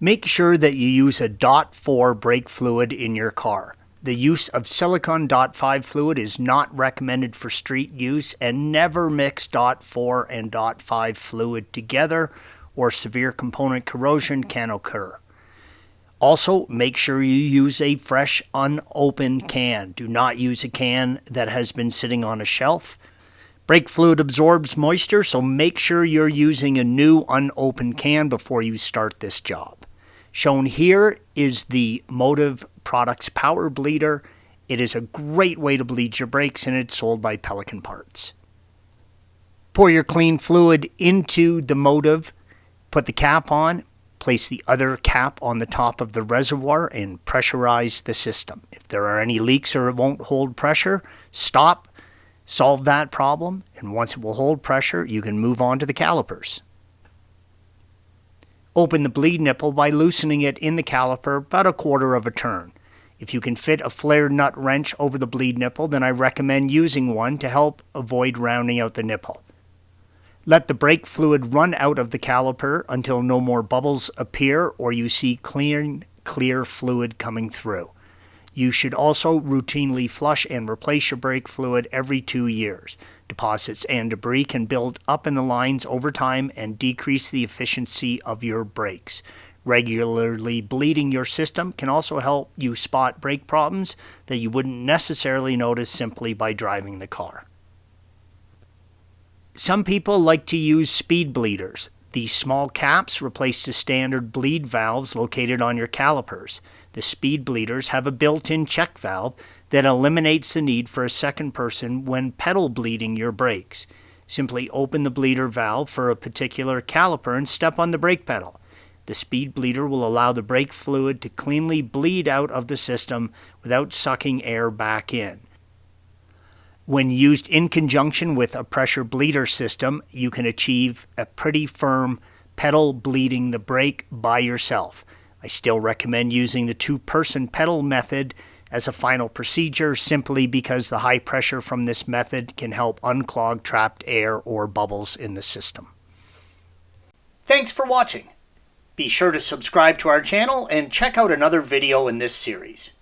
Make sure that you use a .4 brake fluid in your car. The use of silicone .5 fluid is not recommended for street use, and never mix .4 and .5 fluid together or severe component corrosion can occur. Also, make sure you use a fresh, unopened can. Do not use a can that has been sitting on a shelf. Brake fluid absorbs moisture, so make sure you're using a new, unopened can before you start this job. Shown here is the Motive Products Power Bleeder. It is a great way to bleed your brakes, and it's sold by Pelican Parts. Pour your clean fluid into the Motive, put the cap on, place the other cap on the top of the reservoir, and pressurize the system. If there are any leaks or it won't hold pressure, stop, solve that problem, and once it will hold pressure, you can move on to the calipers. Open the bleed nipple by loosening it in the caliper about a quarter of a turn. If you can fit a flared nut wrench over the bleed nipple, then I recommend using one to help avoid rounding out the nipple. Let the brake fluid run out of the caliper until no more bubbles appear or you see clear fluid coming through. You should also routinely flush and replace your brake fluid every 2 years. Deposits and debris can build up in the lines over time and decrease the efficiency of your brakes. Regularly bleeding your system can also help you spot brake problems that you wouldn't necessarily notice simply by driving the car. Some people like to use speed bleeders. These small caps replace the standard bleed valves located on your calipers. The speed bleeders have a built-in check valve that eliminates the need for a second person when pedal bleeding your brakes. Simply open the bleeder valve for a particular caliper and step on the brake pedal. The speed bleeder will allow the brake fluid to cleanly bleed out of the system without sucking air back in. When used in conjunction with a pressure bleeder system, you can achieve a pretty firm pedal bleeding the brake by yourself. I still recommend using the two-person pedal method as a final procedure simply because the high pressure from this method can help unclog trapped air or bubbles in the system. Thanks for watching. Be sure to subscribe to our channel and check out another video in this series.